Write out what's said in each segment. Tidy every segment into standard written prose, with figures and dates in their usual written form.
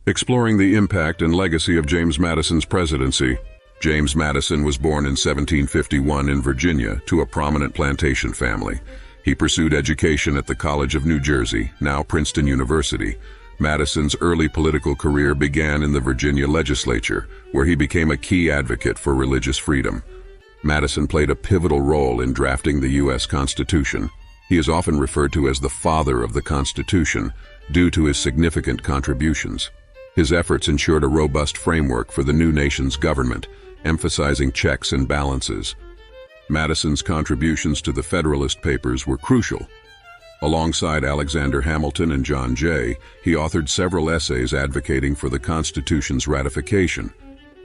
Exploring the impact and legacy of James Madison's presidency. James Madison was born in 1751 in Virginia to a prominent plantation family. He pursued education at the College of New Jersey, now Princeton University. Madison's early political career began in the Virginia legislature, where he became a key advocate for religious freedom. Madison played a pivotal role in drafting the U.S. Constitution. He is often referred to as the father of the Constitution, due to his significant contributions. His efforts ensured a robust framework for the new nation's government, emphasizing checks and balances. Madison's contributions to the Federalist Papers were crucial. Alongside Alexander Hamilton and John Jay, he authored several essays advocating for the Constitution's ratification.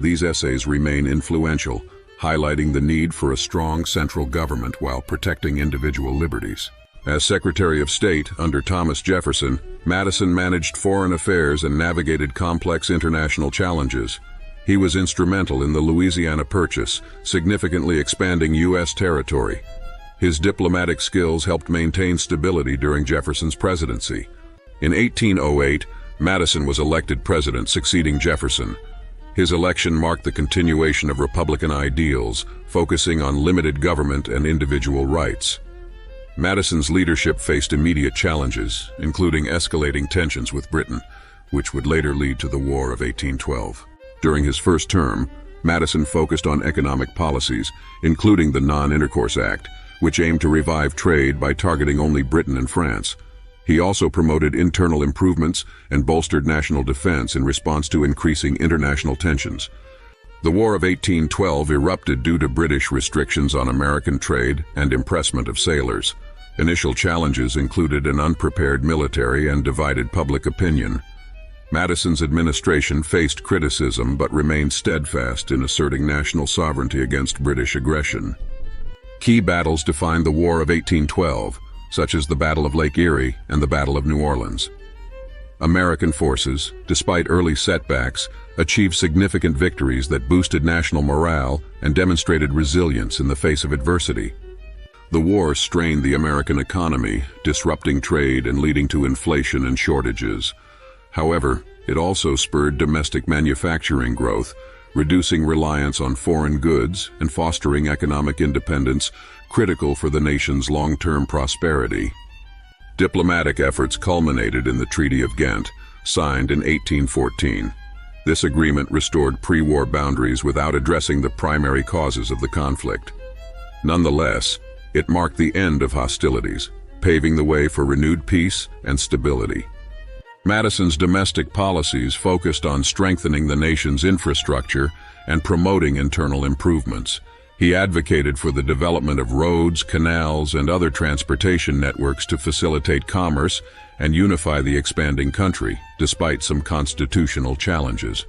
These essays remain influential, highlighting the need for a strong central government while protecting individual liberties. As Secretary of State under Thomas Jefferson, Madison managed foreign affairs and navigated complex international challenges. He was instrumental in the Louisiana Purchase, significantly expanding U.S. territory. His diplomatic skills helped maintain stability during Jefferson's presidency. In 1808, Madison was elected president, succeeding Jefferson. His election marked the continuation of Republican ideals, focusing on limited government and individual rights. Madison's leadership faced immediate challenges, including escalating tensions with Britain, which would later lead to the War of 1812. During his first term, Madison focused on economic policies, including the Non-Intercourse Act, which aimed to revive trade by targeting only Britain and France. He also promoted internal improvements and bolstered national defense in response to increasing international tensions. The War of 1812 erupted due to British restrictions on American trade and impressment of sailors. Initial challenges included an unprepared military and divided public opinion. Madison's administration faced criticism but remained steadfast in asserting national sovereignty against British aggression. Key battles defined the War of 1812, such as the Battle of Lake Erie and the Battle of New Orleans. American forces, despite early setbacks, achieved significant victories that boosted national morale and demonstrated resilience in the face of adversity. The war strained the American economy, disrupting trade and leading to inflation and shortages. However, it also spurred domestic manufacturing growth, reducing reliance on foreign goods and fostering economic independence, critical for the nation's long-term prosperity. Diplomatic efforts culminated in the Treaty of Ghent, signed in 1814. This agreement restored pre-war boundaries without addressing the primary causes of the conflict. Nonetheless, it marked the end of hostilities, paving the way for renewed peace and stability. Madison's domestic policies focused on strengthening the nation's infrastructure and promoting internal improvements. He advocated for the development of roads, canals, and other transportation networks to facilitate commerce and unify the expanding country, despite some constitutional challenges.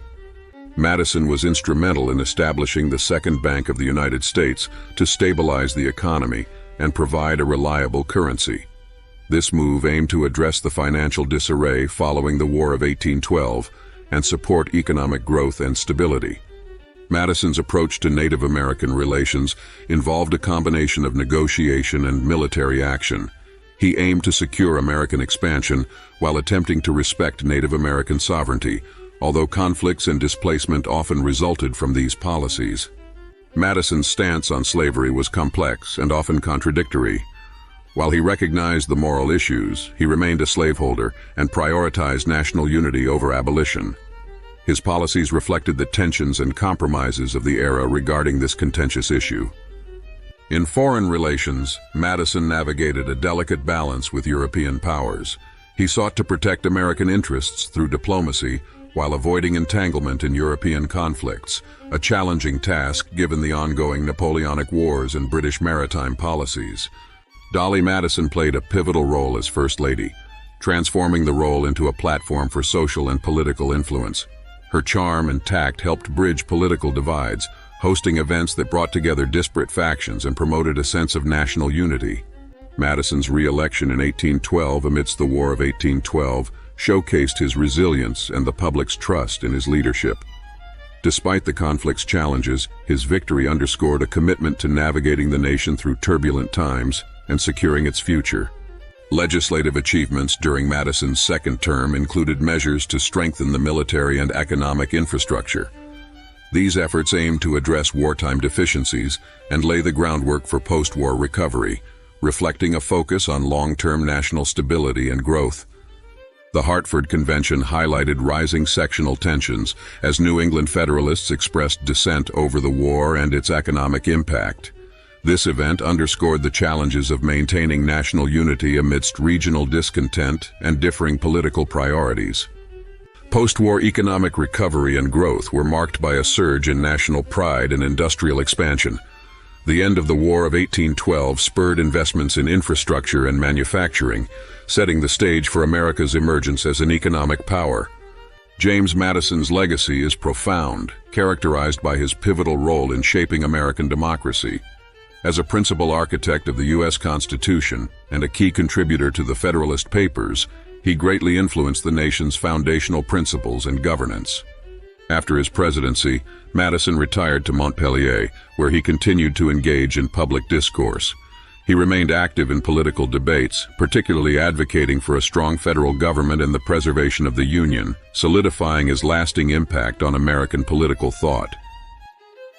Madison was instrumental in establishing the Second Bank of the United States to stabilize the economy and provide a reliable currency. This move aimed to address the financial disarray following the War of 1812 and support economic growth and stability. Madison's approach to Native American relations involved a combination of negotiation and military action. He aimed to secure American expansion while attempting to respect Native American sovereignty, although conflicts and displacement often resulted from these policies. Madison's stance on slavery was complex and often contradictory. While he recognized the moral issues, he remained a slaveholder and prioritized national unity over abolition. His policies reflected the tensions and compromises of the era regarding this contentious issue. In foreign relations, Madison navigated a delicate balance with European powers. He sought to protect American interests through diplomacy while avoiding entanglement in European conflicts, a challenging task given the ongoing Napoleonic Wars and British maritime policies. Dolly Madison played a pivotal role as First Lady, transforming the role into a platform for social and political influence. Her charm and tact helped bridge political divides, hosting events that brought together disparate factions and promoted a sense of national unity. Madison's re-election in 1812 amidst the War of 1812 showcased his resilience and the public's trust in his leadership. Despite the conflict's challenges, his victory underscored a commitment to navigating the nation through turbulent times and securing its future. Legislative achievements during Madison's second term included measures to strengthen the military and economic infrastructure. These efforts aimed to address wartime deficiencies and lay the groundwork for post-war recovery, reflecting a focus on long-term national stability and growth. The Hartford Convention highlighted rising sectional tensions as New England Federalists expressed dissent over the war and its economic impact. This event underscored the challenges of maintaining national unity amidst regional discontent and differing political priorities. Post-war economic recovery and growth were marked by a surge in national pride and industrial expansion. The end of the War of 1812 spurred investments in infrastructure and manufacturing, setting the stage for America's emergence as an economic power. James Madison's legacy is profound, characterized by his pivotal role in shaping American democracy. As a principal architect of the U.S. Constitution and a key contributor to the Federalist Papers, he greatly influenced the nation's foundational principles and governance. After his presidency, Madison retired to Montpelier, where he continued to engage in public discourse. He remained active in political debates, particularly advocating for a strong federal government and the preservation of the Union, solidifying his lasting impact on American political thought.